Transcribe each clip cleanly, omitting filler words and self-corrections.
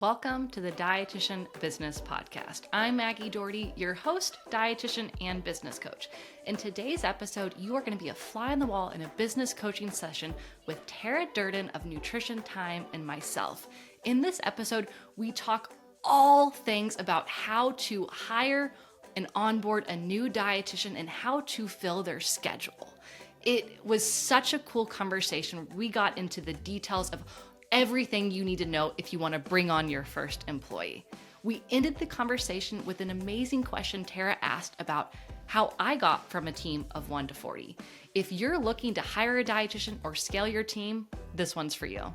Welcome to the Dietitian Business Podcast. I'm Maggy Doherty, your host, dietitian, and business coach. In today's episode, you are going to be a fly on the wall in a business coaching session with Tara Durden of Nutrition Time and myself. In this episode, we talk all things about how to hire and onboard a new dietitian and how to fill their schedule. It was such a cool conversation. We got into the details of everything you need to know if you want to bring on your first employee. We ended the conversation with an amazing question Tara asked about how I got from a team of 1 to 40. If you're looking to hire a dietitian or scale your team, this one's for you.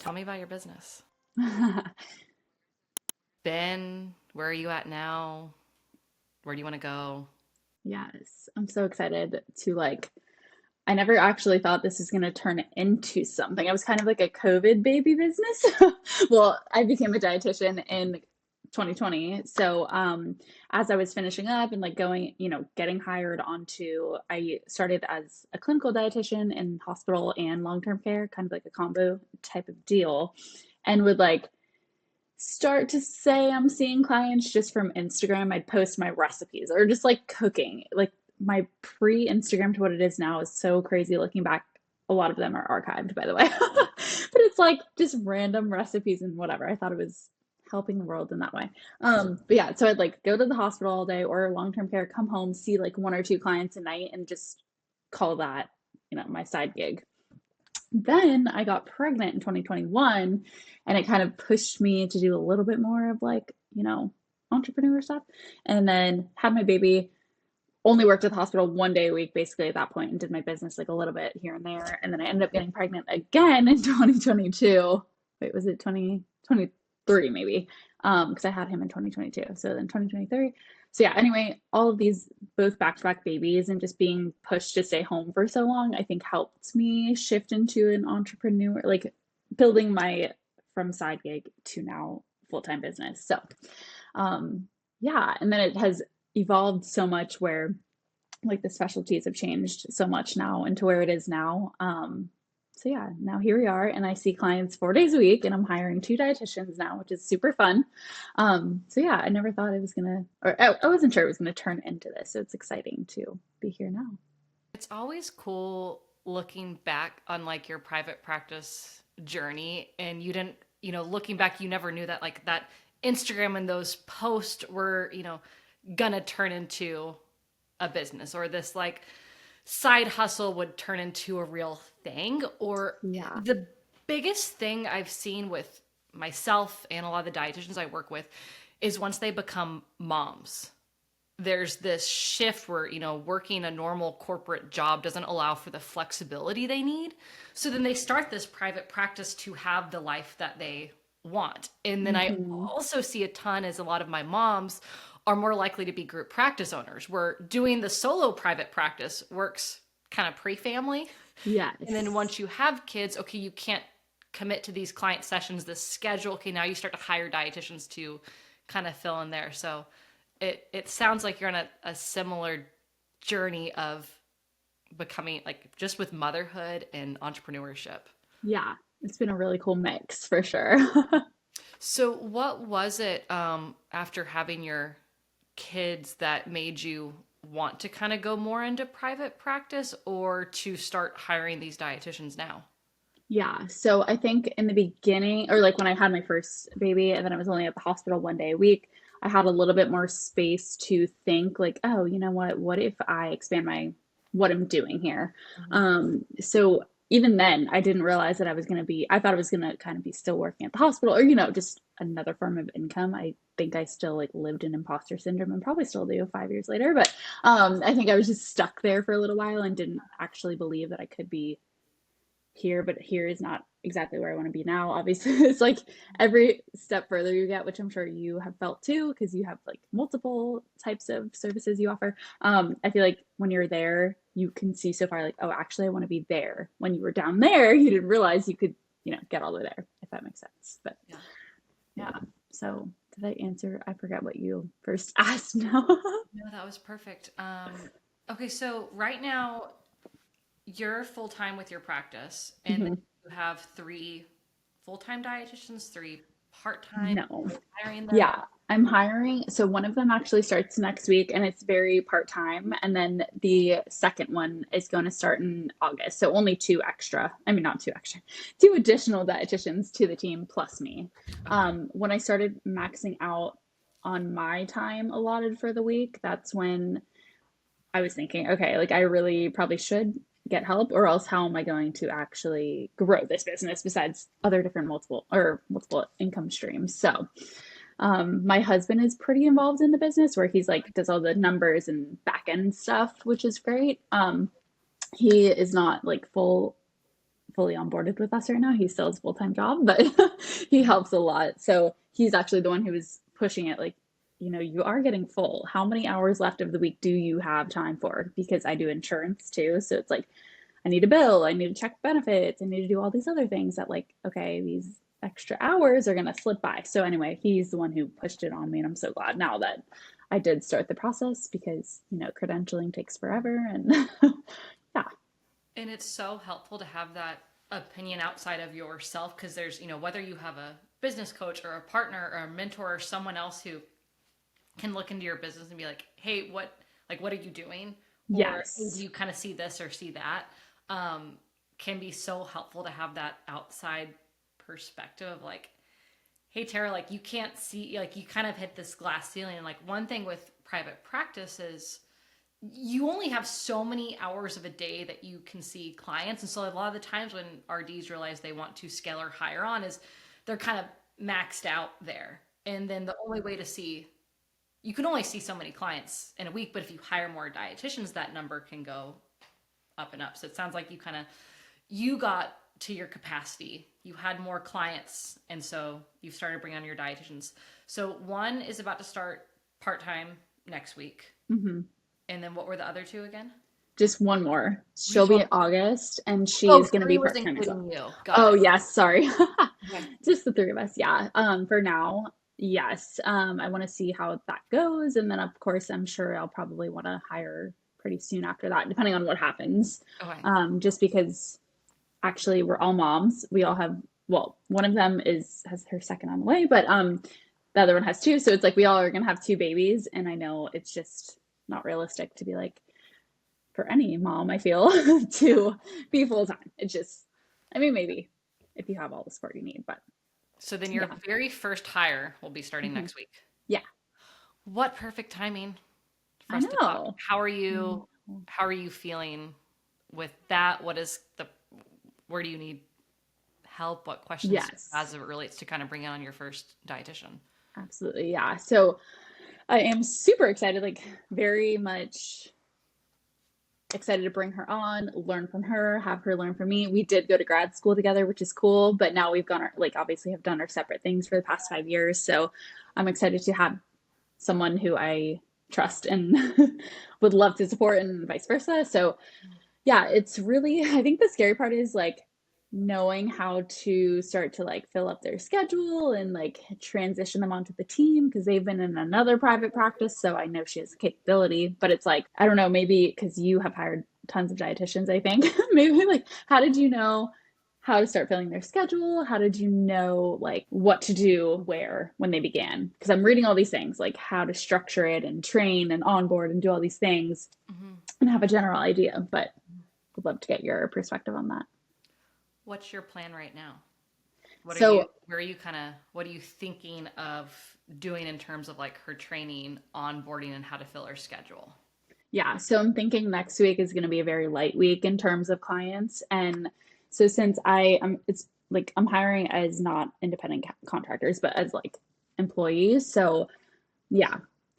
Tell me about your business. Ben, where are you at now? Where do you want to go? Yes, I'm so excited to I never actually thought this was going to turn into something. I was kind of like a COVID baby business. Well, I became a dietitian in 2020. So, as I was finishing up and going, getting hired onto, I started as a clinical dietitian in hospital and long-term care, kind of like a combo type of deal, and would start to say I'm seeing clients just from Instagram. I'd post my recipes or just cooking. My pre-Instagram to what it is now is so crazy looking back. A lot of them are archived, by the way. But it's just random recipes and whatever. I thought it was helping the world in that way. But yeah, so I'd go to the hospital all day or long-term care, come home, see 1 or 2 clients a night and just call that, my side gig. Then I got pregnant in 2021 and it kind of pushed me to do a little bit more of entrepreneur stuff. And then had my baby, only worked at the hospital 1 day a week basically at that point and did my business a little bit here and there. And then I ended up getting pregnant again in 2022. Wait, was it 2023 maybe? Because I had him in 2022. So then 2023. So yeah, anyway, all of these both back-to-back babies and just being pushed to stay home for so long, I think helped me shift into an entrepreneur, building my from side gig to now full-time business. So yeah, and then it has evolved so much where the specialties have changed so much now into where it is now. So yeah, now here we are and I see clients 4 days a week and I'm hiring 2 dietitians now, which is super fun. So yeah, I never thought it was I wasn't sure it was gonna turn into this. So it's exciting to be here now. It's always cool looking back on your private practice journey and you didn't, looking back, you never knew that that Instagram and those posts were, gonna turn into a business or this side hustle would turn into a real thing. Or Yeah. the biggest thing I've seen with myself and a lot of the dietitians I work with is once they become moms, there's this shift where, working a normal corporate job doesn't allow for the flexibility they need. So then they start this private practice to have the life that they want. And then I also see a ton as a lot of my moms are more likely to be group practice owners, where doing the solo private practice works kind of pre-family. Yes. And then once you have kids, okay, you can't commit to these client sessions, this schedule. Okay, now you start to hire dietitians to kind of fill in there. So it sounds like you're on a similar journey of becoming just with motherhood and entrepreneurship. Yeah, it's been a really cool mix for sure. So what was it after having your kids that made you want to kind of go more into private practice or to start hiring these dietitians now? Yeah. So I think in the beginning, or when I had my first baby and then I was only at the hospital 1 day a week, I had a little bit more space to think oh, you know what if I expand what I'm doing here? So even then I didn't realize that I thought I was going to kind of be still working at the hospital or, just another form of income. I think I still lived in imposter syndrome and probably still do 5 years later, but I think I was just stuck there for a little while and didn't actually believe that I could be here, but here is not exactly where I want to be now. Obviously, it's every step further you get, which I'm sure you have felt too, because you have multiple types of services you offer. I feel when you're there, you can see so far, oh, actually, I want to be there. When you were down there, you didn't realize you could, get all the way there, if that makes sense. But yeah. So did I answer? I forgot what you first asked now. No, that was perfect. Okay, so right now you're full-time with your practice, and then you have 3 full-time dietitians, 3 part-time, No. hiring them. Yeah, I'm hiring. So one of them actually starts next week and it's very part-time. And then the second one is going to start in August. So only two extra. I mean, not two extra, two additional dietitians to the team plus me. Okay. When I started maxing out on my time allotted for the week, that's when I was thinking, okay, like I really probably should get help, or else how am I going to actually grow this business besides other different multiple income streams? So my husband is pretty involved in the business where he's like does all the numbers and back end stuff, which is great. He is not like fully onboarded with us right now. He still has a full-time job, but he helps a lot. So he's actually the one who was pushing it like, you are getting full. How many hours left of the week do you have time for? Because I do insurance too. So it's like, I need a bill, I need to check benefits, I need to do all these other things that like, okay, these extra hours are going to slip by. So anyway, he's the one who pushed it on me. And I'm so glad now that I did start the process because, credentialing takes forever. And yeah. And it's so helpful to have that opinion outside of yourself, because there's, whether you have a business coach or a partner or a mentor or someone else who can look into your business and be like, hey, what are you doing? Or Yes. hey, do you kind of see this or see that? Can be so helpful to have that outside perspective of like, hey, Tara, like you can't see, like you kind of hit this glass ceiling. And like one thing with private practice is you only have so many hours of a day that you can see clients. And so a lot of the times when RDs realize they want to scale or hire on is they're kind of maxed out there. And then the only way to see, you can only see so many clients in a week, but if you hire more dietitians, that number can go up and up. So it sounds like you got to your capacity. You had more clients, and so you've started bringing on your dietitians. So one is about to start part-time next week. Mm-hmm. And then what were the other 2 again? Just one more. She'll be in August, and she's going to be 3 was part-time as well. including you. Got Oh, it. yes. Sorry. Okay. Just the 3 of us. Yeah. For now, yes. I want to see how that goes. And then, of course, I'm sure I'll probably want to hire pretty soon after that, depending on what happens. Okay. Just because actually we're all moms. We all have, well, one of them has her second on the way, but the other one has 2. So it's like we all are going to have 2 babies. And I know it's just not realistic to be like, for any mom, I feel, to be full time. It's just, I mean, maybe if you have all the support you need, but. So then your very first hire will be starting next week. Yeah. What perfect timing for I us to talk. know. How are you feeling with that? Where do you need help? What questions as it relates to kind of bringing on your first dietitian? Absolutely. Yeah. So I am super excited, like very much excited to bring her on, learn from her, have her learn from me. We did go to grad school together, which is cool, but now we've gone obviously have done our separate things for the past 5 years. So I'm excited to have someone who I trust and would love to support, and vice versa. So yeah, it's really, I think the scary part is like knowing how to start to like fill up their schedule and like transition them onto the team, because they've been in another private practice. So I know she has the capability, but it's like, I don't know, maybe because you have hired tons of dietitians, I think, maybe like, how did you know how to start filling their schedule? How did you know like what to do where when they began? Because I'm reading all these things, like how to structure it and train and onboard and do all these things and have a general idea, but would love to get your perspective on that. What's your plan right now? What are you thinking of doing in terms of like her training, onboarding, and how to fill her schedule? Yeah. So I'm thinking next week is going to be a very light week in terms of clients. And so since it's like I'm hiring as not independent contractors, but as like employees. So yeah.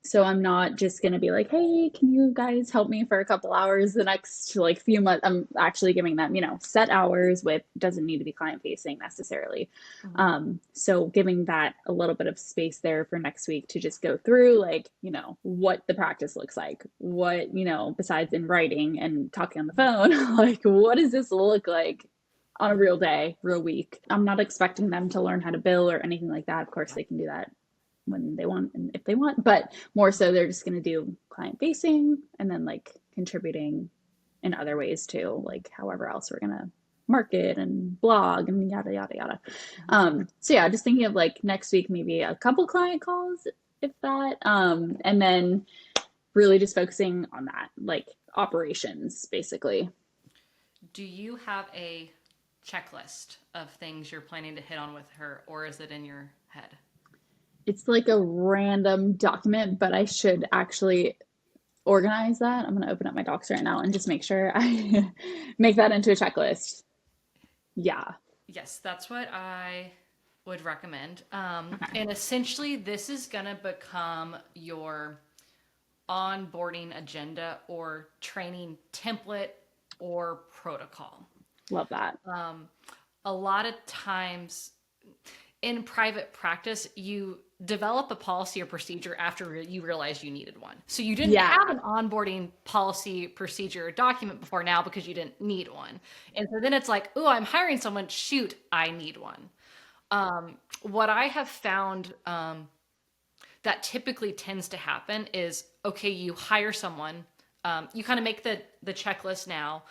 So I'm not just going to be like, hey, can you guys help me for a couple hours the next like few months? I'm actually giving them, set hours with, doesn't need to be client facing necessarily. So giving that a little bit of space there for next week to just go through like, what the practice looks like, what, besides in writing and talking on the phone, like, what does this look like on a real day, real week? I'm not expecting them to learn how to bill or anything like that. Of course, they can do that when they want and if they want, but more so they're just going to do client facing and then like contributing in other ways too, like however else we're going to market and blog and yada, yada, yada. So yeah, just thinking of like next week, maybe a couple client calls, if that, and then really just focusing on that, like operations, basically. Do you have a checklist of things you're planning to hit on with her, or is it in your head? It's like a random document, but I should actually organize that. I'm going to open up my docs right now and just make sure I make that into a checklist. Yeah. Yes, that's what I would recommend. And essentially, this is going to become your onboarding agenda or training template or protocol. Love that. A lot of times in private practice, you develop a policy or procedure after you realize you needed one. So you didn't have an onboarding policy, procedure, or document before now because you didn't need one. And so then it's like, oh, I'm hiring someone. Shoot, I need one. What I have found that typically tends to happen is, okay, you hire someone, you kind of make the checklist now.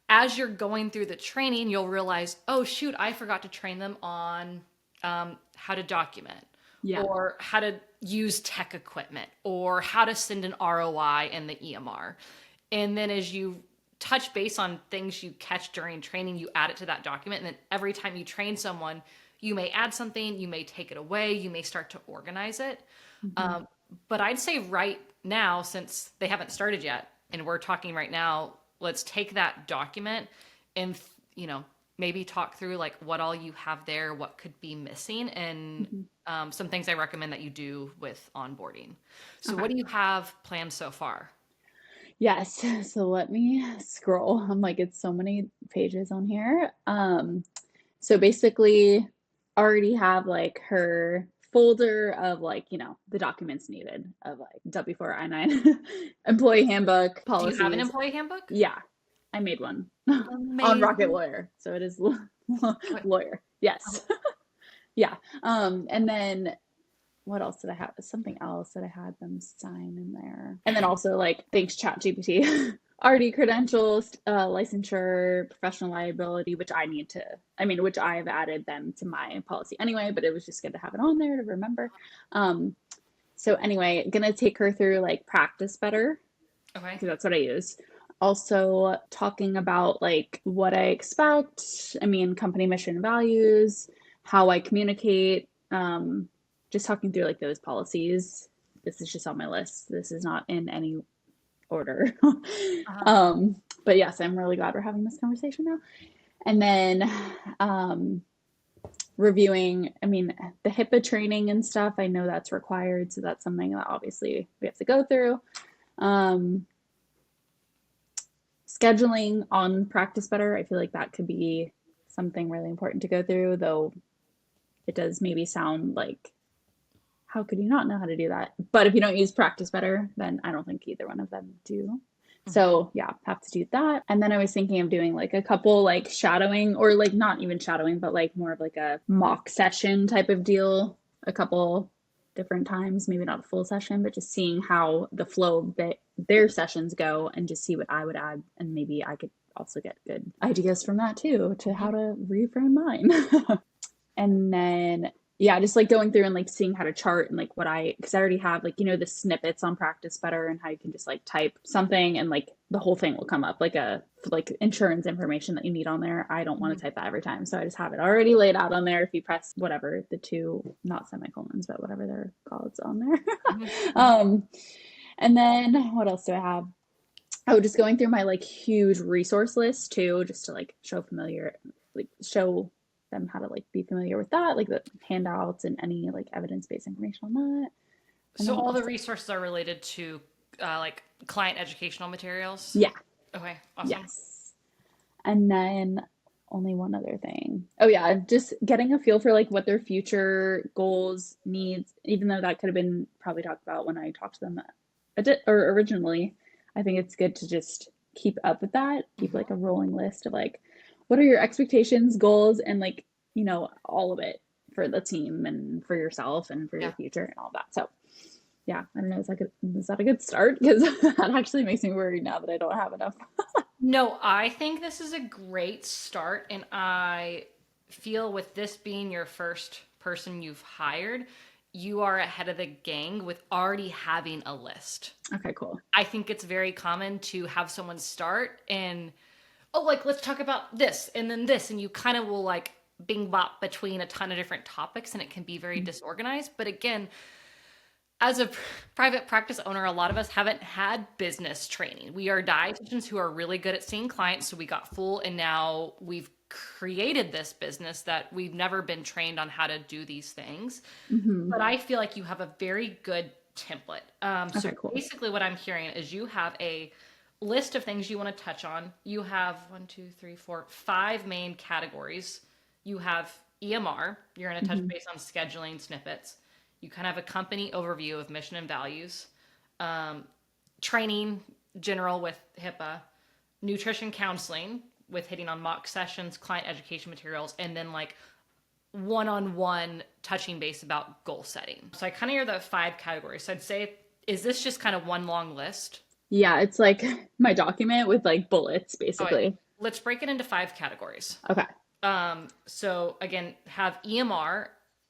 As you're going through the training, you'll realize, oh, shoot, I forgot to train them on how to document, or how to use tech equipment, or how to send an ROI in the EMR. And then as you touch base on things you catch during training, you add it to that document. And then every time you train someone, you may add something, you may take it away, you may start to organize it. But I'd say right now, since they haven't started yet, and we're talking right now, let's take that document and, maybe talk through like what all you have there, what could be missing, and some things I recommend that you do with onboarding. So what do you have planned so far? Yes. So let me scroll. I'm like, it's so many pages on here. So basically already have like her folder of like, the documents needed of like W4, I-9, employee handbook, policies. Do you have an employee handbook? Yeah. I made one Amazing. on Rocket Lawyer. So it is lawyer. Yes. Yeah. And then what else did I have? Something else that I had them sign in there. And then also like, thanks ChatGPT, RD credentials, licensure, professional liability, which which I've added them to my policy anyway, but it was just good to have it on there to remember. So anyway, gonna take her through like practice better. Okay. Because that's what I use. Also talking about like what I expect, company mission values, how I communicate, just talking through like those policies. This is just on my list. This is not in any order. But yes, I'm really glad we're having this conversation now. And then reviewing, the HIPAA training and stuff, I know that's required. So that's something that obviously we have to go through. Scheduling on Practice Better, I feel like that could be something really important to go through, though it does maybe sound like, how could you not know how to do that? But if you don't use Practice Better, then I don't think either one of them do. So yeah, have to do that. And then I was thinking of doing like a couple like shadowing, or like not even shadowing, but like more of like a mock session type of deal, a couple different times, maybe not a full session, but just seeing how the flow of their sessions go, and just see what I would add. And maybe I could also get good ideas from that too, to how to reframe mine. And then, yeah, just like going through and like seeing how to chart and like because I already have like, the snippets on Practice Better, and how you can just like type something and like the whole thing will come up, like insurance information that you need on there. I don't want to type that every time. So I just have it already laid out on there. If you press whatever, the two, not semicolons, but whatever they're called, on there. And then what else do I have? Oh, just going through my like huge resource list too, just to like show them how to like be familiar with that, like the handouts and any like evidence-based information on that. And so all the resources are related to like client educational materials? Yeah. Okay. Awesome. Yes. And then only one other thing. Oh yeah, just getting a feel for like what their future goals, needs, even though that could have been probably talked about when I talked to them originally. I think it's good to just keep up with that, keep like a rolling list of like, what are your expectations, goals, and like, all of it for the team and for yourself and for your future and all that. So yeah, I don't know. Is that a good start? Because that actually makes me worried now that I don't have enough No, I think this is a great start. And I feel with this being your first person you've hired, you are ahead of the gang with already having a list. Okay, cool. I think it's very common to have someone start and, oh, like, let's talk about this and then this. And you kind of will like bing bop between a ton of different topics and it can be very disorganized. But again, as a private practice owner, a lot of us haven't had business training. We are dietitians who are really good at seeing clients. So we got full and now we've created this business that we've never been trained on how to do these things. But I feel like you have a very good template. So Okay, cool. basically what I'm hearing is you have a list of things you want to touch on. You have 5 main categories. You have EMR. You're going to touch base on scheduling snippets. You kind of have a company overview of mission and values, training general with HIPAA, nutrition counseling with hitting on mock sessions, client education materials, and then like one-on-one touching base about goal setting. So I kind of hear the 5 categories. So I'd say, is this just kind of one long list? Yeah, it's like my document with like bullets, All basically. right, let's break it into 5 categories. Okay. So again, have EMR.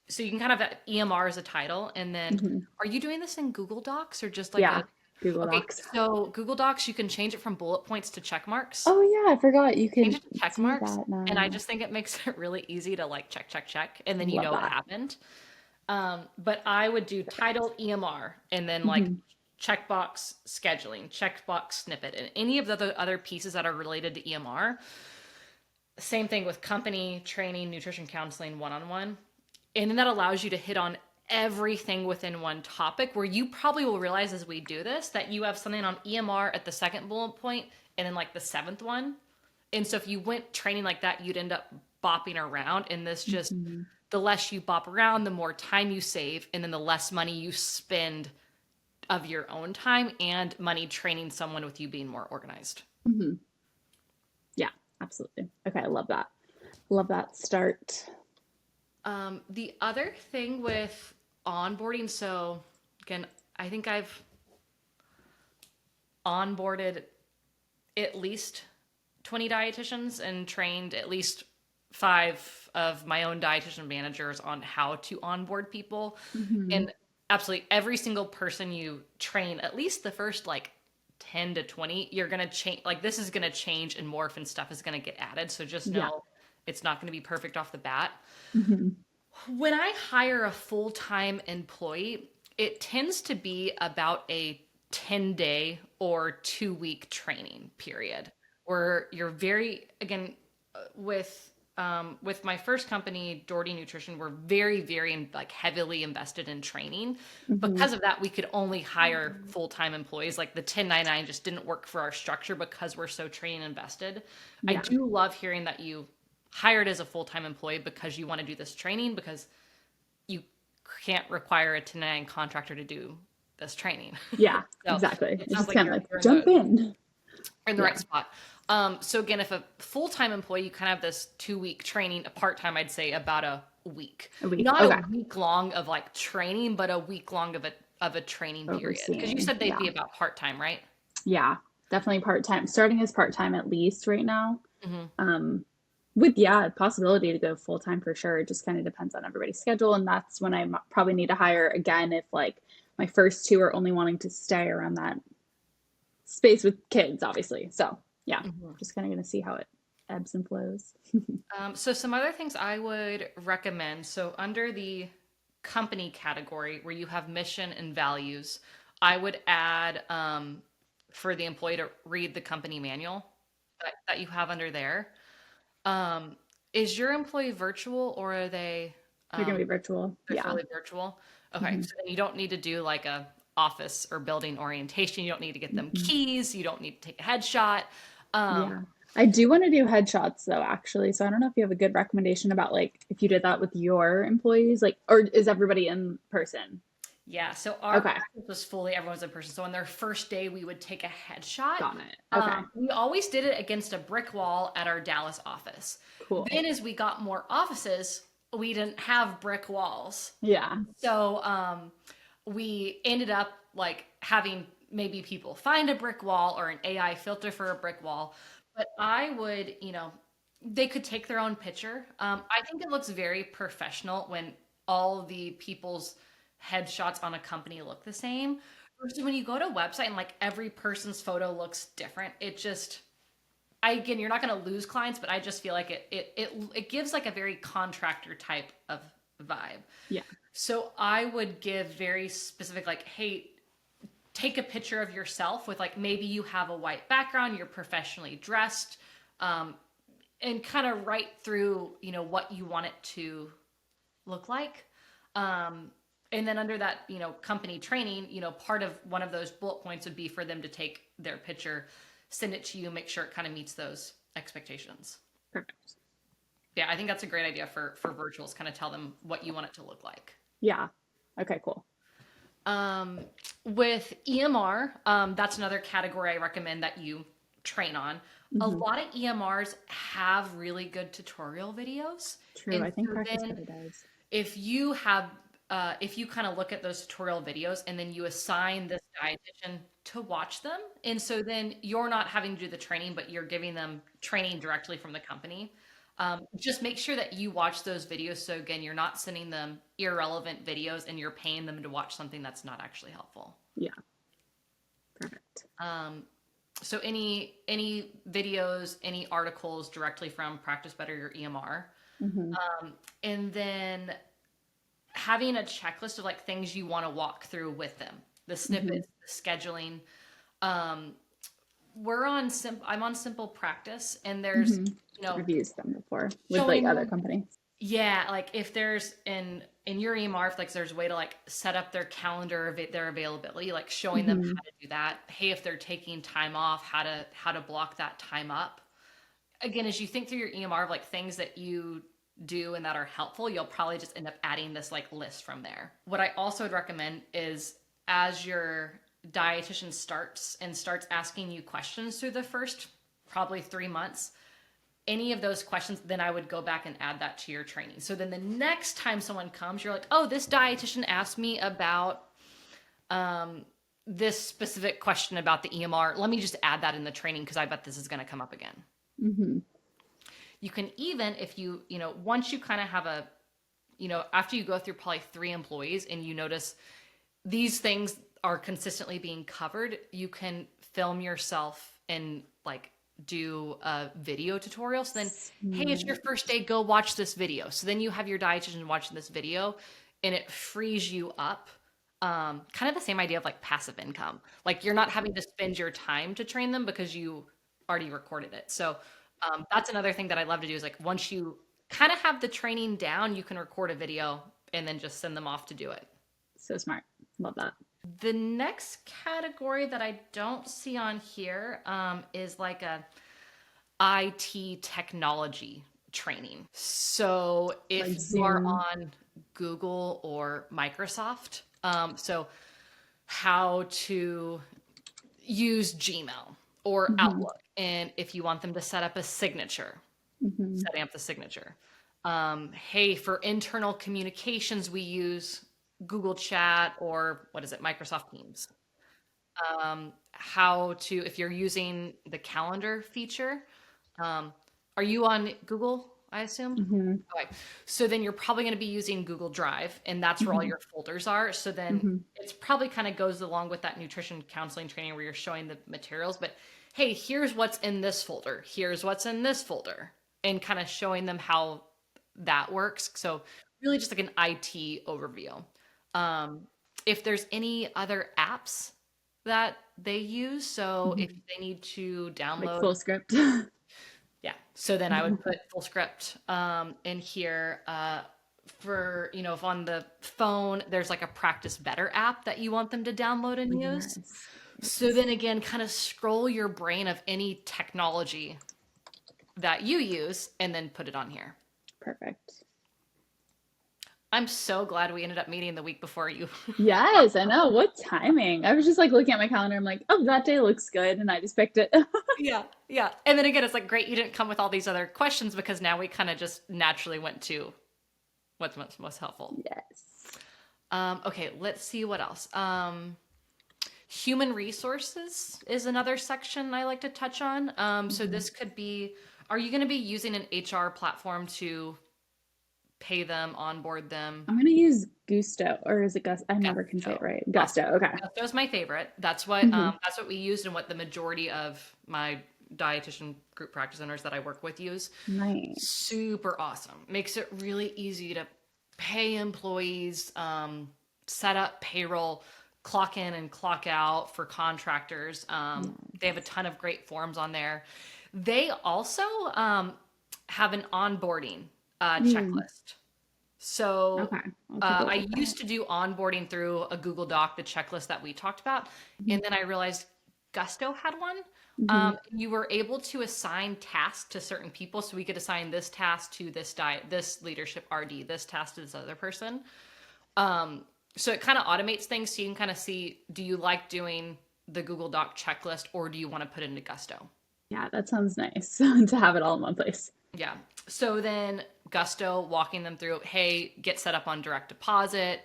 So you can kind of have EMR as a title, and then are you doing this in Google Docs or just like Yeah, Google okay, Docs. so Google Docs, you can change it from bullet points to check marks. Oh yeah, I forgot you Change can it to check do marks, that now. and I just think it makes it really easy to like check, and then you Love know what that. happened. But I would do title EMR, and then like checkbox scheduling, checkbox snippet, and any of the other pieces that are related to EMR. Same thing with company, training, nutrition counseling, one-on-one. And then that allows you to hit on everything within one topic, where you probably will realize as we do this that you have something on EMR at the 2nd bullet point and then like the 7th one. And so if you went training like that, you'd end up bopping around. And this just, the less you bop around, the more time you save, and then the less money you spend of your own time and money training someone with you being more organized. Yeah, absolutely. Okay, I love that. Love that start. The other thing with onboarding, so again, I think I've onboarded at least 20 dietitians and trained at least 5 of my own dietitian managers on how to onboard people. And absolutely every single person you train, at least the first like 10 to 20, you're going to change, like this is going to change and morph and stuff is going to get added. So just know it's not going to be perfect off the bat. When I hire a full-time employee, it tends to be about a 10-day or 2-week training period where you're very, again, with my first company, Doherty Nutrition, we're very, very like heavily invested in training. Because of that, we could only hire full-time employees. Like the 1099 just didn't work for our structure because we're so training invested. I do love hearing that you hired as a full-time employee because you want to do this training, because you can't require a 1099 contractor to do this training. Yeah, So exactly. it It's sounds just like kind of you're like jump in. in the right spot. So again, if a full-time employee, you kind of have this 2-week training. A part-time, I'd say about a week. A week. Not Okay. a week long of like training, but a week long of a training period. Because you Overseeing. said they'd Yeah. be about part-time, right? Yeah, definitely part-time. Starting as part-time at least right now. With possibility to go full-time for sure. It just kind of depends on everybody's schedule, and that's when I probably need to hire again if like my first 2 are only wanting to stay around that space with kids, obviously. So yeah, just kind of going to see how it ebbs and flows. So some other things I would recommend. So under the company category where you have mission and values, I would add for the employee to read the company manual that you have under there. Is your employee virtual, or are they They're going to be virtual. they're Yeah. fully virtual? Okay, so then you don't need to do like a office or building orientation. You don't need to get them keys. You don't need to take a headshot. Yeah. I do want to do headshots though, actually. So I don't know if you have a good recommendation about like if you did that with your employees, like, or is everybody in person? Yeah, so our practice was fully everyone's in person. So on their first day, we would take a headshot. Got it. Okay. We always did it against a brick wall at our Dallas office. Cool. Then as we got more offices, we didn't have brick walls. Yeah. So we ended up like having maybe people find a brick wall or an AI filter for a brick wall. But I would, they could take their own picture. I think it looks very professional when all the people's headshots on a company look the same. Versus when you go to a website and like every person's photo looks different, it just, again, you're not going to lose clients, but I just feel like it gives like a very contractor type of vibe. Yeah. So I would give very specific, like, hey, take a picture of yourself with like, maybe you have a white background, you're professionally dressed, and kind of write through, what you want it to look like. And then under that, company training, part of one of those bullet points would be for them to take their picture, send it to you, make sure it kind of meets those expectations. Perfect. Yeah, I think that's a great idea for virtuals, kind of tell them what you want it to look like. Yeah. Okay, cool. With EMR, that's another category I recommend that you train on. A lot of EMRs have really good tutorial videos. True. And I think so Practice then Better does. if you have, if you kind of look at those tutorial videos and then you assign this dietitian to watch them, and so then you're not having to do the training, but you're giving them training directly from the company. Just make sure that you watch those videos. So again, you're not sending them irrelevant videos and you're paying them to watch something that's not actually helpful. Yeah. Perfect. So any videos, any articles directly from Practice Better, your EMR. And then having a checklist of like things you want to walk through with them, the snippets, the scheduling. I'm on Simple Practice, and there's, I've used them before with showing like other them- companies. Yeah, like if there's in your EMR, if like there's a way to like set up their calendar, their availability, like showing them how to do that. Hey, if they're taking time off, how to block that time up. Again, as you think through your EMR of like things that you do and that are helpful, you'll probably just end up adding this like list from there. What I also would recommend is as your dietitian starts asking you questions through the first probably 3 months, any of those questions, then I would go back and add that to your training. So then the next time someone comes, you're like, oh, this dietitian asked me about this specific question about the EMR. Let me just add that in the training because I bet this is going to come up again. You can even, if you, once you kind of have a, after you go through probably 3 employees and you notice these things are consistently being covered, you can film yourself and like do a video tutorial. So then, hey, it's your first day, go watch this video. So then you have your dietitian watching this video and it frees you up. Kind of the same idea of like passive income. Like you're not having to spend your time to train them because you already recorded it. So that's another thing that I love to do is like once you kind of have the training down, you can record a video and then just send them off to do it. So smart. Love that. The next category that I don't see on here is like a IT technology training. So if Like you are Zoom. on Google or Microsoft, so how to use Gmail or Outlook, and if you want them to set up a signature, setting up the signature. Hey, for internal communications, we use Google Chat or what is it, Microsoft Teams. How to, if you're using the calendar feature, are you on Google, I assume? Okay. So then you're probably going to be using Google Drive, and that's where all your folders are. So then it's probably kind of goes along with that nutrition counseling training where you're showing the materials, but hey, here's what's in this folder. Here's what's in this folder, and kind of showing them how that works. So really just like an IT overview. If there's any other apps that they use, so if they need to download Like full script. yeah, so then I would put full script in here for, if on the phone there's like a Practice Better app that you want them to download and use. Yes. So then again, kind of scroll your brain of any technology that you use and then put it on here. Perfect. I'm so glad we ended up meeting the week before you. Yes, I know. What timing? I was just like looking at my calendar. I'm like, oh, that day looks good. And I just picked it. Yeah. And then again, it's like, great, you didn't come with all these other questions because now we kind of just naturally went to what's most helpful. Yes. Okay, let's see what else. Human resources is another section I like to touch on. So this could be, are you going to be using an HR platform to pay them, onboard them? I'm going to use Gusto, or is it Gus? I never can say it Gusto. right. Gusto. Okay. Gusto's my favorite. That's what we used and what the majority of my dietitian group practice owners that I work with use. Nice. Super awesome. Makes it really easy to pay employees, set up payroll, clock in and clock out for contractors. They have a ton of great forms on there. They also have an onboarding checklist. So Okay. I used to do onboarding through a Google Doc, the checklist that we talked about. And then I realized Gusto had one. You were able to assign tasks to certain people. So we could assign this task to this leadership RD, this task to this other person. So it kind of automates things. So you can kind of see, do you like doing the Google Doc checklist or do you want to put it into Gusto? Yeah, that sounds nice to have it all in one place. Yeah. So then Gusto, walking them through, hey, get set up on direct deposit.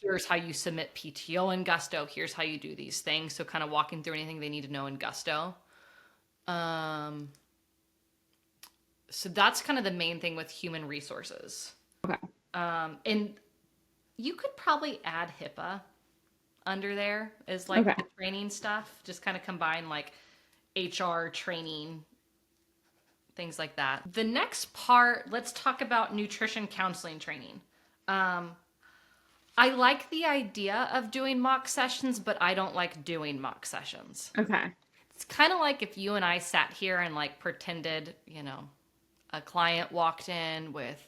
Here's how you submit PTO in Gusto. Here's how you do these things. So kind of walking through anything they need to know in Gusto. So that's kind of the main thing with human resources. Okay. And you could probably add HIPAA under there as like the training stuff. Just kind of combine like HR training, things like that. The next part, let's talk about nutrition counseling training. I like the idea of doing mock sessions, but I don't like doing mock sessions. Okay. It's kind of like if you and I sat here and like pretended, a client walked in with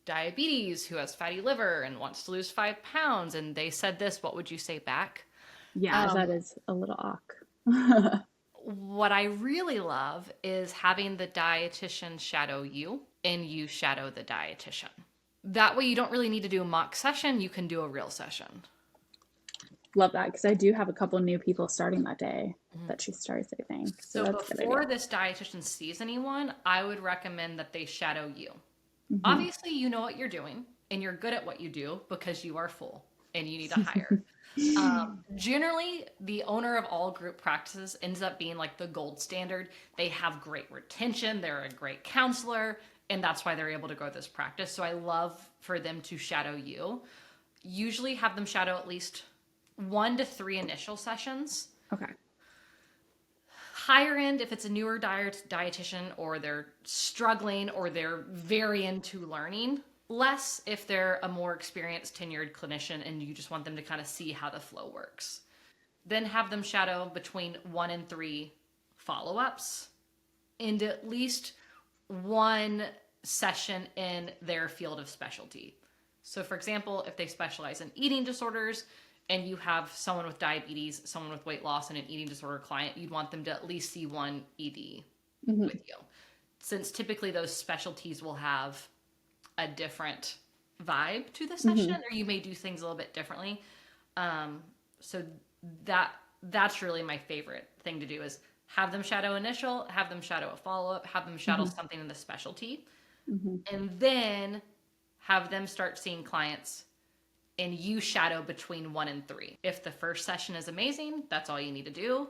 diabetes who has fatty liver and wants to lose 5 pounds and they said this, what would you say back? Yeah, that is a little awkward. What I really love is having the dietitian shadow you and you shadow the dietitian. That way you don't really need to do a mock session. You can do a real session. Love that, because I do have a couple new people starting that day that she starts, I think. So before this dietitian sees anyone, I would recommend that they shadow you. Obviously, you know what you're doing and you're good at what you do because you are full and you need to hire. Generally, the owner of all group practices ends up being like the gold standard. They have great retention. They're a great counselor. And that's why they're able to grow this practice. So I love for them to shadow you. Usually have them shadow at least 1 to 3 initial sessions. Okay. Higher end, if it's a newer dietitian or they're struggling or they're very into learning. Less if they're a more experienced tenured clinician and you just want them to kind of see how the flow works. Then have them shadow between 1 and 3 follow-ups and at least 1 session in their field of specialty. So for example, if they specialize in eating disorders and you have someone with diabetes, someone with weight loss and an eating disorder client, you'd want them to at least see 1 ED with you. Since typically those specialties will have a different vibe to the session, or you may do things a little bit differently. So that's really my favorite thing to do is have them shadow initial, have them shadow a follow-up, have them shadow something in the specialty, and then have them start seeing clients and you shadow between 1 and 3. If the first session is amazing, that's all you need to do.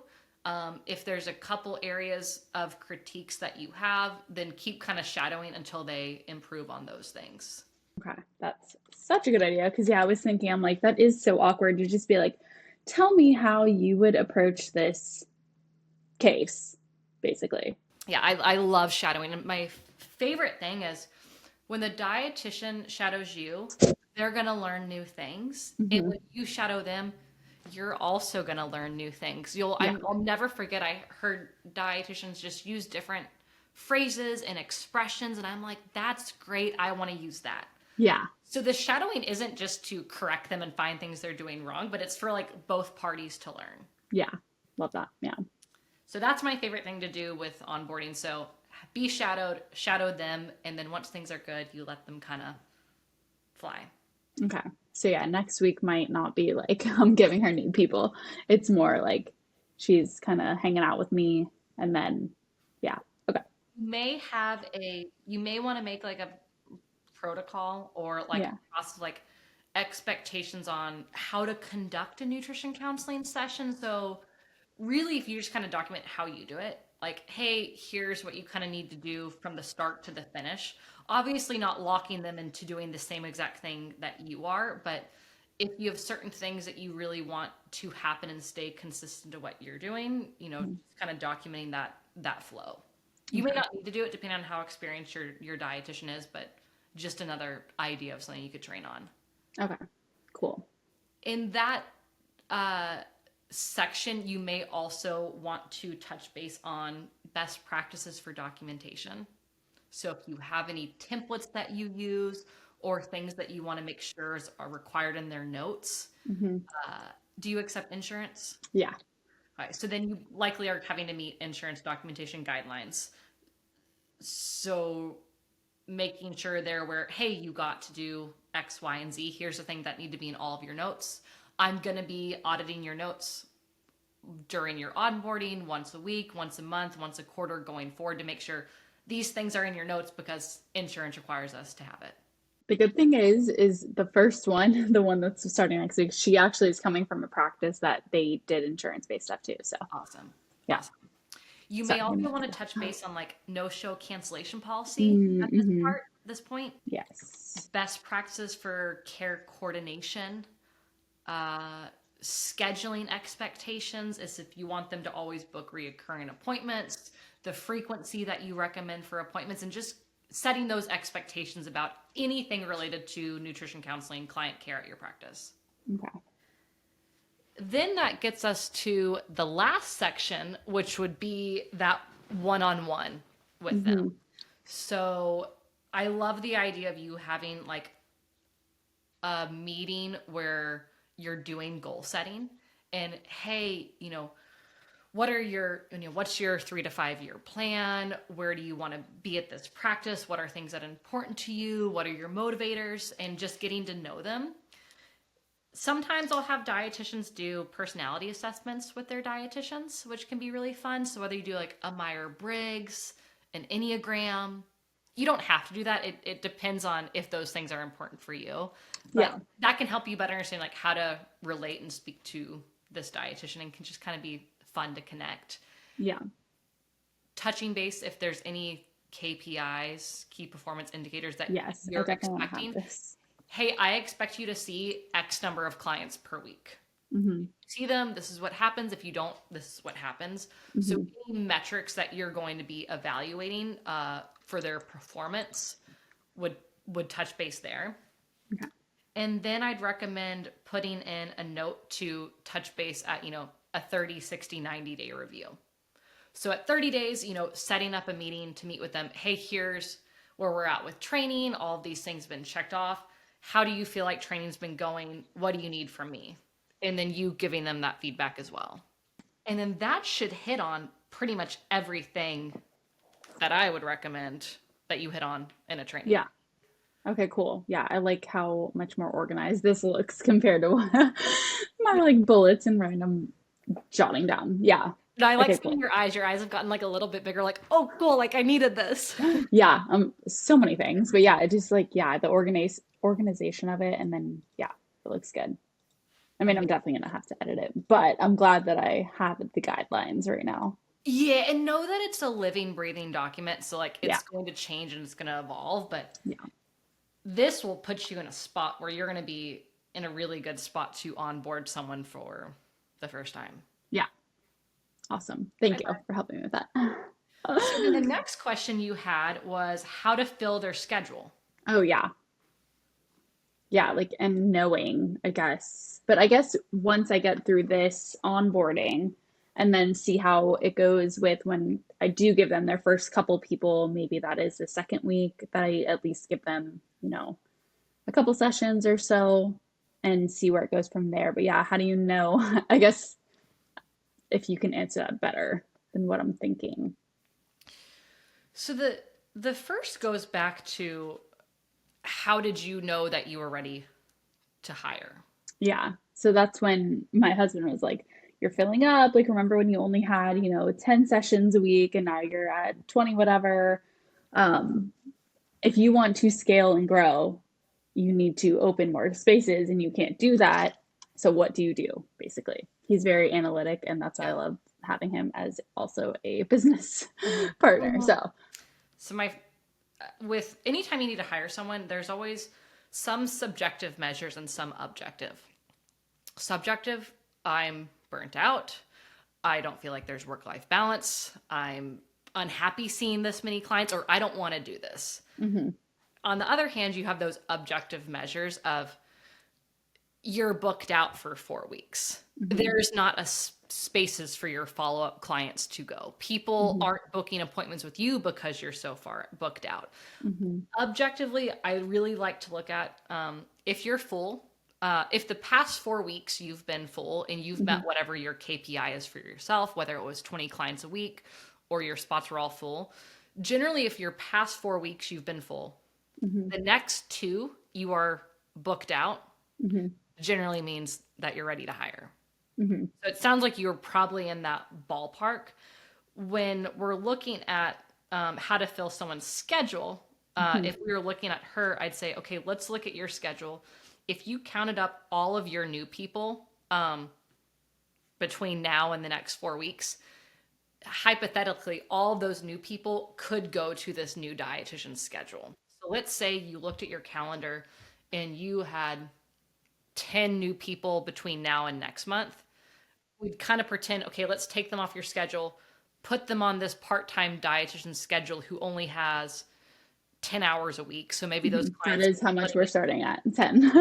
If there's a couple areas of critiques that you have, then keep kind of shadowing until they improve on those things. Okay. That's such a good idea. Because I was thinking, I'm like, that is so awkward to just be like, tell me how you would approach this case, basically. Yeah, I love shadowing. And my favorite thing is when the dietitian shadows you, they're going to learn new things. And when you shadow them, you're also going to learn new things. I'll never forget, I heard dietitians just use different phrases and expressions. And I'm like, that's great. I want to use that. Yeah. So the shadowing isn't just to correct them and find things they're doing wrong, but it's for like both parties to learn. Yeah. Love that. Yeah. So that's my favorite thing to do with onboarding. So be shadowed, shadow them. And then once things are good, you let them kind of fly. Okay. So yeah, next week might not be like I'm giving her new people. It's more like she's kind of hanging out with me and then, yeah. Okay. You may want to make like a protocol or like a process, like expectations on how to conduct a nutrition counseling session. So really, if you just kind of document how you do it, like, hey, here's what you kind of need to do from the start to the finish. Obviously not locking them into doing the same exact thing that you are, but if you have certain things that you really want to happen and stay consistent to what you're doing, just kind of documenting that flow. You may not need to do it depending on how experienced your dietitian is, but just another idea of something you could train on. Okay, cool. In that section, you may also want to touch base on best practices for documentation. So if you have any templates that you use or things that you want to make sure are required in their notes, do you accept insurance? Yeah. All right, so then you likely are having to meet insurance documentation guidelines. So making sure they're aware, hey, you got to do X, Y, and Z. Here's the thing that need to be in all of your notes. I'm going to be auditing your notes during your onboarding once a week, once a month, once a quarter going forward to make sure these things are in your notes because insurance requires us to have it. The good thing is the first one, the one that's starting next week, she actually is coming from a practice that they did insurance-based stuff too. So awesome. Yeah. Awesome. You may also want to touch base on like no-show cancellation policy at this point. Yes. Best practices for care coordination, scheduling expectations is if you want them to always book reoccurring appointments, the frequency that you recommend for appointments, and just setting those expectations about anything related to nutrition counseling, client care at your practice. Okay. Then that gets us to the last section, which would be that one-on-one with them. So I love the idea of you having like a meeting where you're doing goal setting and, hey, what are what's your 3 to 5 year plan? Where do you want to be at this practice? What are things that are important to you? What are your motivators? And just getting to know them. Sometimes I'll have dietitians do personality assessments with their dietitians, which can be really fun. So whether you do like a Myers-Briggs, an Enneagram, you don't have to do that. It depends on if those things are important for you. But that can help you better understand like how to relate and speak to this dietitian, and can just kind of be fun to connect. Yeah. Touching base if there's any KPIs, key performance indicators that you're expecting. Hey, I expect you to see X number of clients per week. See them, this is what happens. If you don't, this is what happens. So any metrics that you're going to be evaluating for their performance would touch base there. Okay. And then I'd recommend putting in a note to touch base at, a 30, 60, 90-day review. So at 30 days, setting up a meeting to meet with them. Hey, here's where we're at with training. All of these things have been checked off. How do you feel like training's been going? What do you need from me? And then you giving them that feedback as well. And then that should hit on pretty much everything that I would recommend that you hit on in a training. Yeah. Okay, cool. Yeah, I like how much more organized this looks compared to my like bullets and random jotting down. Yeah. And I like seeing your eyes. Your eyes have gotten like a little bit bigger, like, oh, cool. Like I needed this. Yeah. So many things, but yeah, it just like, the organization of it. And then, it looks good. I mean, I'm definitely going to have to edit it, but I'm glad that I have the guidelines right now. Yeah. And know that it's a living, breathing document. So like it's going to change and it's going to evolve, but this will put you in a spot where you're going to be in a really good spot to onboard someone for the first time. Yeah. Awesome. Thank you for helping me with that. So the next question you had was how to fill their schedule. Oh, yeah. Yeah, like, and knowing, I guess. But I guess once I get through this onboarding and then see how it goes with when I do give them their first couple people, maybe that is the second week, that I at least give them, a couple sessions or so and see where it goes from there. But yeah, how do you know? I guess if you can answer that better than what I'm thinking. So the first goes back to how did you know that you were ready to hire? Yeah. So that's when my husband was like, you're filling up. Like, remember when you only had, 10 sessions a week and now you're at 20, whatever. If you want to scale and grow, you need to open more spaces and you can't do that. So what do you do, basically? He's very analytic, and that's why I love having him as also a business partner. So with anytime you need to hire someone, there's always some subjective measures and some objective. Subjective, I'm burnt out. I don't feel like there's work-life balance. I'm unhappy seeing this many clients, or I don't want to do this. On the other hand, you have those objective measures of you're booked out for 4 weeks. There's not spaces for your follow-up clients to go. People aren't booking appointments with you because you're so far booked out. Objectively, I really like to look at if you're full, if the past 4 weeks you've been full and you've met whatever your KPI is for yourself, whether it was 20 clients a week or your spots were all full. Generally, if your past 4 weeks you've been full, the next 2 you are booked out, generally means that you're ready to hire. So it sounds like you're probably in that ballpark. When we're looking at how to fill someone's schedule, if we were looking at her, I'd say, okay, let's look at your schedule. If you counted up all of your new people between now and the next 4 weeks, hypothetically, all of those new people could go to this new dietitian schedule. So let's say you looked at your calendar and you had 10 new people between now and next month. We'd kind of pretend, okay, let's take them off your schedule, put them on this part-time dietitian schedule who only has 10 hours a week. So maybe those clients. That is how much we're starting at, 10.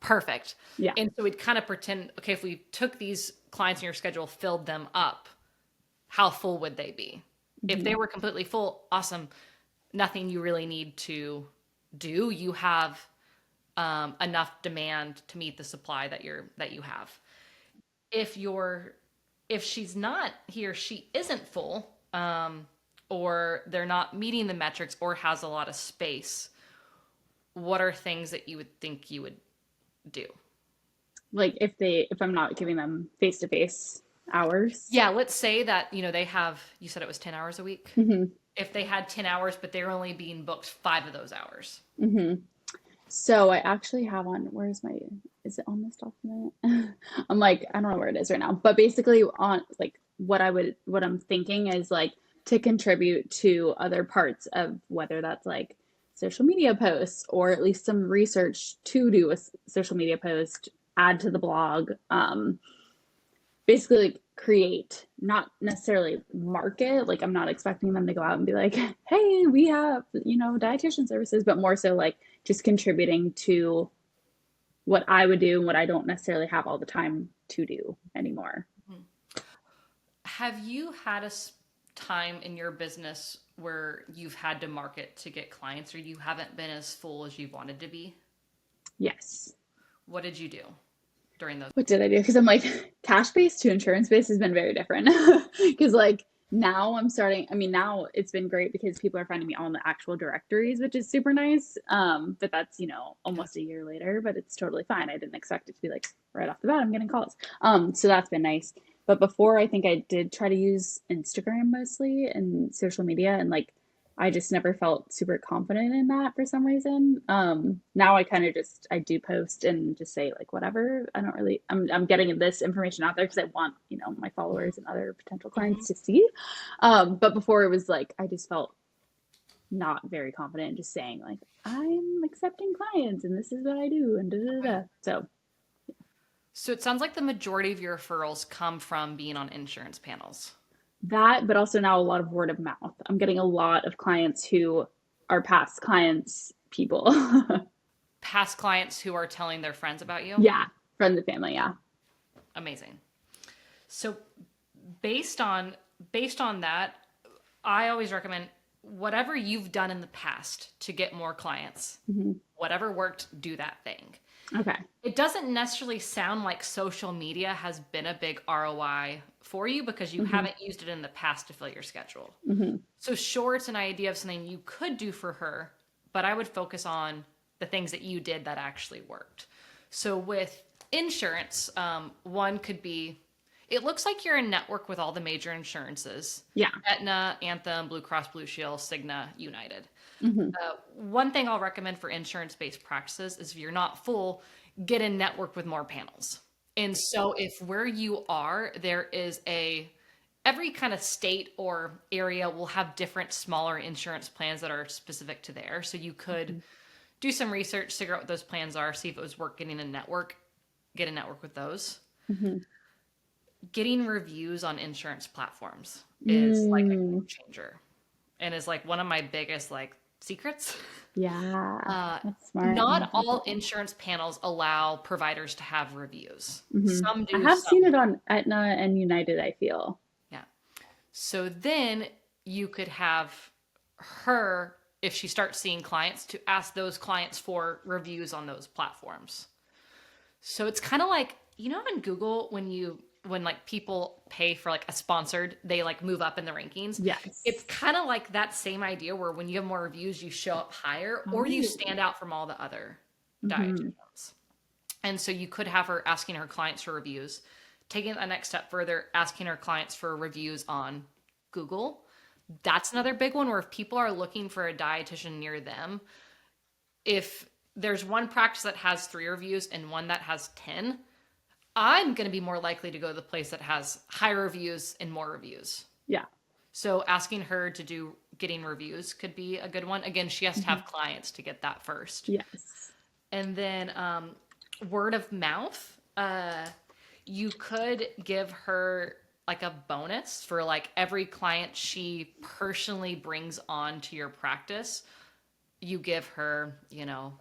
Perfect. Yeah. And so we'd kind of pretend, okay, if we took these clients in your schedule, filled them up, how full would they be? If they were completely full, awesome. Nothing you really need to do. You have enough demand to meet the supply that you have. If she's not, he or she isn't full, or they're not meeting the metrics or has a lot of space, what are things that you would think you would do? Like if I'm not giving them face-to-face hours. Yeah, let's say that, they have, you said it was 10 hours a week. If they had 10 hours, but they're only being booked 5 of those hours. So I actually have is it on this document? I'm like, I don't know where it is right now, but basically on like what I'm thinking is like to contribute to other parts of whether that's like social media posts or at least some research to do a social media post, add to the blog, basically like create, not necessarily market. Like I'm not expecting them to go out and be like, hey, we have, dietitian services, but more so like just contributing to what I would do and what I don't necessarily have all the time to do anymore. Have you had a time in your business where you've had to market to get clients or you haven't been as full as you wanted to be? Yes. What did you do during those? What did I do? Because I'm like, cash-based to insurance-based has been very different. Because like now now it's been great because people are finding me on the actual directories, which is super nice. But that's, almost a year later, but it's totally fine. I didn't expect it to be like right off the bat, I'm getting calls. So that's been nice. But before, I think I did try to use Instagram mostly and social media, and like I just never felt super confident in that for some reason. Now I kind of I do post and just say like, whatever. I'm getting this information out there because I want, my followers and other potential clients to see. But before it was like, I just felt not very confident in just saying like, I'm accepting clients and this is what I do and da da da. So it sounds like the majority of your referrals come from being on insurance panels. That, but also now a lot of word of mouth. I'm getting a lot of clients who are past clients, people. Past clients who are telling their friends about you? Yeah, friends and family, yeah. Amazing. So based on that, I always recommend whatever you've done in the past to get more clients, whatever worked, do that thing. Okay. It doesn't necessarily sound like social media has been a big ROI for you because you haven't used it in the past to fill your schedule. So sure, it's an idea of something you could do for her, but I would focus on the things that you did that actually worked. So with insurance, one could be, it looks like you're in network with all the major insurances. Yeah. Aetna, Anthem, Blue Cross Blue Shield, Cigna, United. Hmm. One thing I'll recommend for insurance-based practices is if you're not full, get in network with more panels. And so if where you are, there is every kind of state or area will have different smaller insurance plans that are specific to there. So you could do some research, figure out what those plans are, see if it was worth getting a network, get a network with those. Hmm. Getting reviews on insurance platforms is like a game changer and is like one of my biggest like secrets. Yeah, that's smart. Not all insurance panels allow providers to have reviews. Some do. I have some seen it on Aetna and United, I feel. Yeah. So then you could have her, if she starts seeing clients, to ask those clients for reviews on those platforms. So it's kind of like, you know, on Google, when like people pay for like a sponsored, they like move up in the rankings. Yes. It's kind of like that same idea where when you have more reviews, you show up higher or you stand out from all the other dietitians. And so you could have her asking her clients for reviews, taking the next step further, asking her clients for reviews on Google. That's another big one where if people are looking for a dietitian near them, if there's one practice that has 3 reviews and one that has 10, I'm going to be more likely to go to the place that has higher reviews and more reviews. Yeah. So asking her to do getting reviews could be a good one. Again, she has to have clients to get that first. Yes. And then word of mouth, you could give her like a bonus for like every client she personally brings on to your practice. You give her, you know,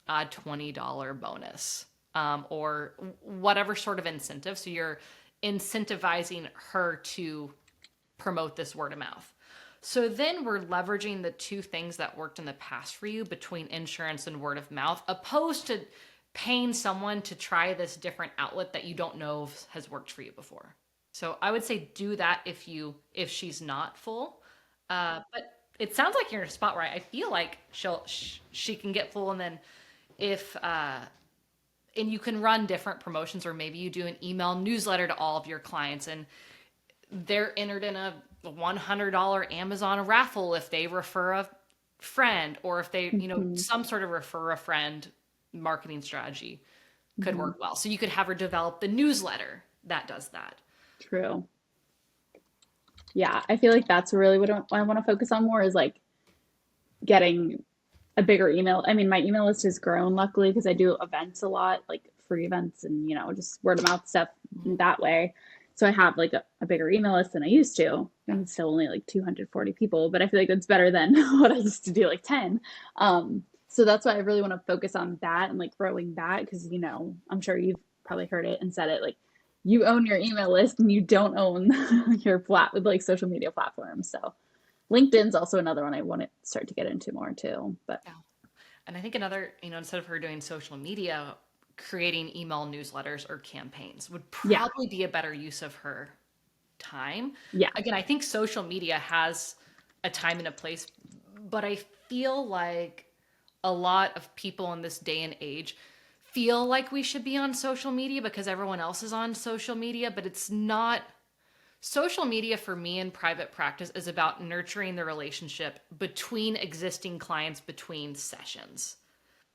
a $20 bonus. Or whatever sort of incentive. So you're incentivizing her to promote this word of mouth. So then we're leveraging the 2 things that worked in the past for you between insurance and word of mouth, opposed to paying someone to try this different outlet that you don't know has worked for you before. So I would say do that if she's not full. But it sounds like you're in a spot where I feel like she can get full, and then if and you can run different promotions, or maybe you do an email newsletter to all of your clients and they're entered in a $100 Amazon raffle if they refer a friend, or if they, you know, some sort of refer a friend marketing strategy could work well. So you could have her develop the newsletter that does that. True. Yeah, I feel like that's really what I want to focus on more, is like getting a bigger email. I mean, my email list has grown luckily because I do events a lot, like free events and, you know, just word of mouth stuff that way. So I have like a bigger email list than I used to. And it's still only like 240 people, but I feel like it's better than what I used to do, like 10. So that's why I really want to focus on that and like growing that, because, you know, I'm sure you've probably heard it and said it, like you own your email list and you don't own your like social media platforms. So LinkedIn's also another one I want to start to get into more too. But yeah. And I think another, you know, instead of her doing social media, creating email newsletters or campaigns would probably be a better use of her time. Yeah. Again, I think social media has a time and a place, but I feel like a lot of people in this day and age feel like we should be on social media because everyone else is on social media, but it's not. Social media for me in private practice is about nurturing the relationship between existing clients between sessions.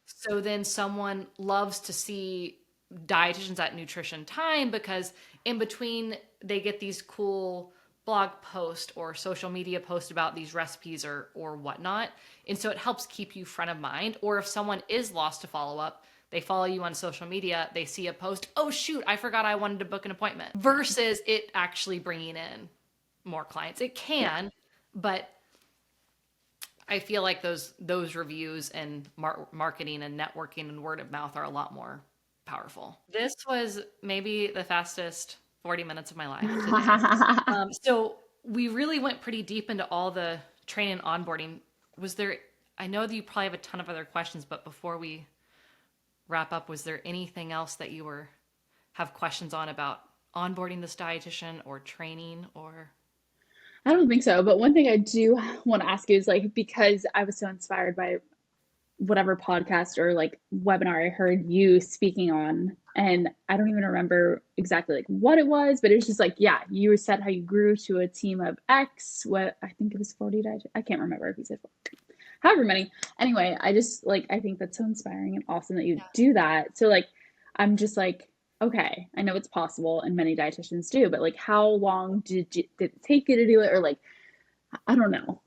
So then someone loves to see dietitians at Nutrition Time because in between they get these cool blog posts or social media posts about these recipes or whatnot. And so it helps keep you front of mind. Or if someone is lost to follow up, they follow you on social media, they see a post, oh shoot, I forgot I wanted to book an appointment, versus it actually bringing in more clients. It can, but I feel like those reviews and marketing and networking and word of mouth are a lot more powerful. This was maybe the fastest 40 minutes of my life. So we really went pretty deep into all the training and onboarding. I know that you probably have a ton of other questions, but before we wrap up, was there anything else that you have questions on about onboarding this dietitian or training or? I don't think so. But one thing I do want to ask you is like, because I was so inspired by whatever podcast or like webinar I heard you speaking on. And I don't even remember exactly like what it was, but it was just like, yeah, you said how you grew to a team of X, what I think it was 40 dietitians. I can't remember if you said 40, however many. Anyway, I just like, I think that's so inspiring and awesome that you do that. So like, I'm just like, okay, I know it's possible and many dietitians do, but like, how long did it take you to do it? Or like, I don't know.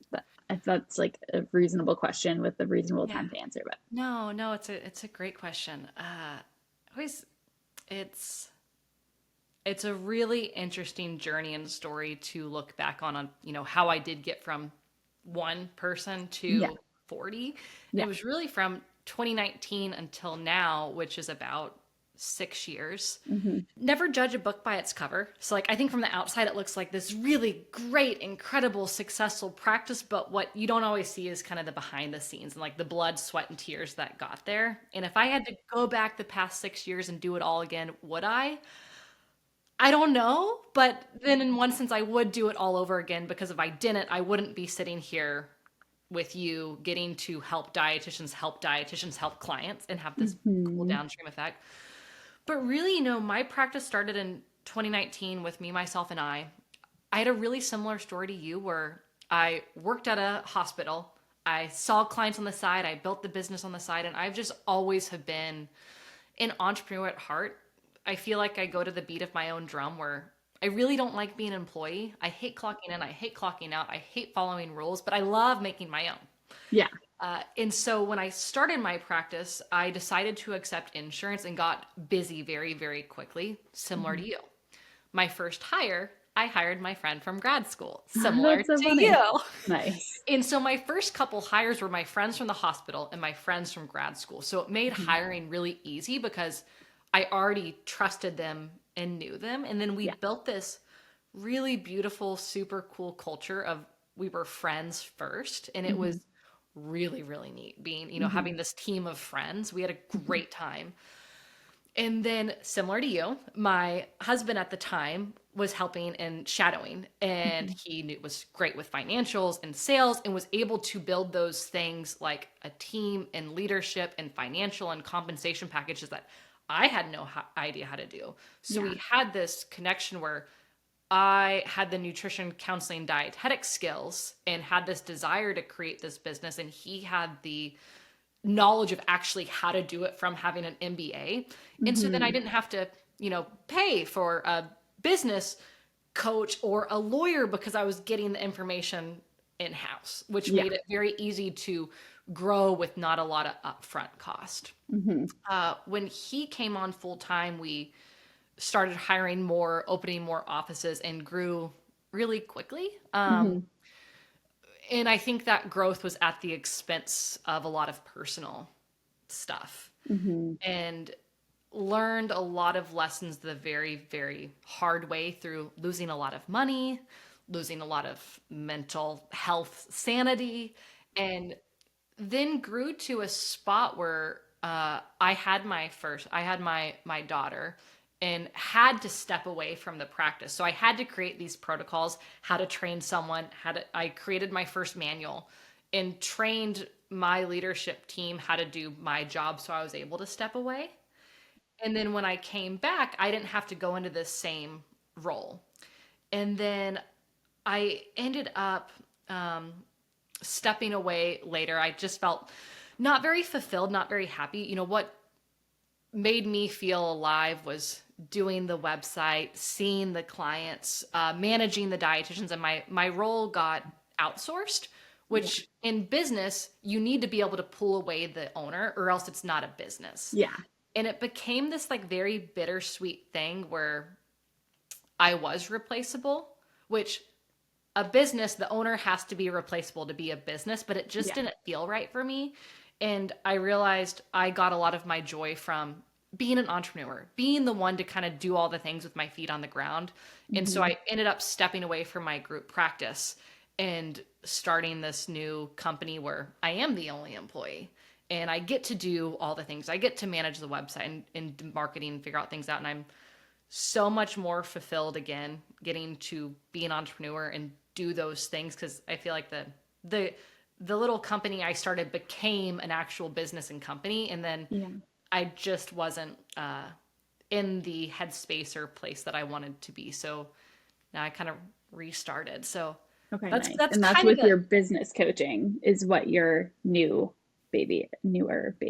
But if that's like a reasonable question with a reasonable Yeah. time to answer, but No, it's a great question. Always, it's it's a really interesting journey and story to look back on, how I did get from one person yeah, to 40. yeah. It was really from 2019 until now, which is about 6 years. Mm-hmm. Never judge a book by its cover. So, like, I think from the outside, it looks like this really great, incredible, successful practice. But what you don't always see is kind of the behind the scenes and like the blood, sweat, and tears that got there. And if I had to go back the past 6 years and do it all again, would I? I don't know. But then, in one sense, I would do it all over again because if I didn't, I wouldn't be sitting here with you getting to help dietitians help clients and have this cool Mm-hmm. downstream effect. But really, my practice started in 2019 with me, myself, and I. I had a really similar story to you where I worked at a hospital. I saw clients on the side. I built the business on the side. And I've just always have been an entrepreneur at heart. I feel like I go to the beat of my own drum where I really don't like being an employee. I hate clocking in. I hate clocking out. I hate following rules, but I love making my own. Yeah. And so when I started my practice, I decided to accept insurance and got busy very, very quickly, similar Mm-hmm. to you. My first hire, I hired my friend from grad school, similar That's so to funny. you. Nice. And so my first couple hires were my friends from the hospital and my friends from grad school. So it made Mm-hmm. hiring really easy because I already trusted them and knew them. And then we Yeah. built this really beautiful, super cool culture of we were friends first. And it Mm-hmm. was really, really neat being, Mm-hmm. having this team of friends. We had a Mm-hmm. great time. And then, similar to you, my husband at the time was helping and shadowing, and Mm-hmm. was great with financials and sales and was able to build those things like a team and leadership and financial and compensation packages that I had no idea how to do. So Yeah. we had this connection where I had the nutrition counseling dietetic skills and had this desire to create this business, and he had the knowledge of actually how to do it from having an MBA. And so then I Mm-hmm. didn't have to, pay for a business coach or a lawyer because I was getting the information in house, which Yeah. made it very easy to grow with not a lot of upfront cost. Mm-hmm. When he came on full time, we started hiring more, opening more offices, and grew really quickly. Mm-hmm. And I think that growth was at the expense of a lot of personal stuff Mm-hmm. and learned a lot of lessons the very, very hard way through losing a lot of money, losing a lot of mental health sanity, and then grew to a spot where I had my daughter and had to step away from the practice. So I had to create these protocols, how to train someone, I created my first manual and trained my leadership team how to do my job so I was able to step away. And then when I came back, I didn't have to go into this same role. And then I ended up stepping away later. I just felt not very fulfilled, not very happy. What made me feel alive was doing the website, seeing the clients, managing the dietitians, and my role got outsourced, Yeah. which in business, you need to be able to pull away the owner or else it's not a business. Yeah. And it became this like very bittersweet thing where I was replaceable, which a business, the owner has to be replaceable to be a business, but it just Yeah. didn't feel right for me. And I realized I got a lot of my joy from being an entrepreneur, being the one to kind of do all the things with my feet on the ground. And so Mm-hmm. I ended up stepping away from my group practice and starting this new company where I am the only employee and I get to do all the things. I get to manage the website and marketing, figure out things out. And I'm so much more fulfilled again, getting to be an entrepreneur and do those things because I feel like the little company I started became an actual business and company. And then I just wasn't in the headspace or place that I wanted to be. So now I kind of restarted. So Okay, that's nice. that's And that's kind of with your business coaching is what your newer baby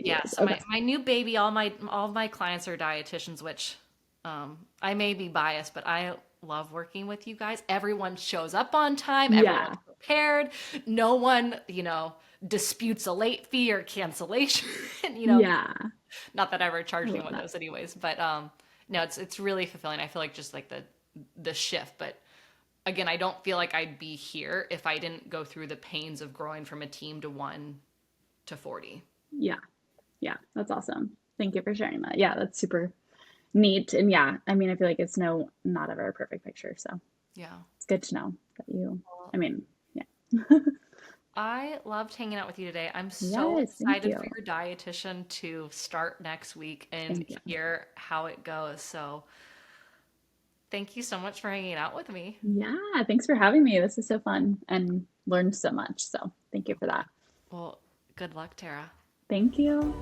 yeah. is. So Okay. my new baby, all of my clients are dietitians, which I may be biased, but I love working with you guys. Everyone shows up on time. Yeah. Everyone's prepared. No one, disputes a late fee or cancellation. Yeah. Not that I ever I charge love anyone that. those anyways, but no, it's really fulfilling. I feel like just like the shift, but again, I don't feel like I'd be here if I didn't go through the pains of growing from a team to 1 to 40. Yeah. Yeah. That's awesome. Thank you for sharing that. Yeah, that's super neat. And yeah, I mean, I feel like it's not ever a perfect picture. So Yeah. it's good to know that I mean, yeah. I loved hanging out with you today. I'm so Yes, thank excited you. for your dietitian to start next week and Thank you. hear how it goes. So thank you so much for hanging out with me. Yeah, thanks for having me. This is so fun and learned so much. So thank you for that. Well, good luck, Tara. Thank you.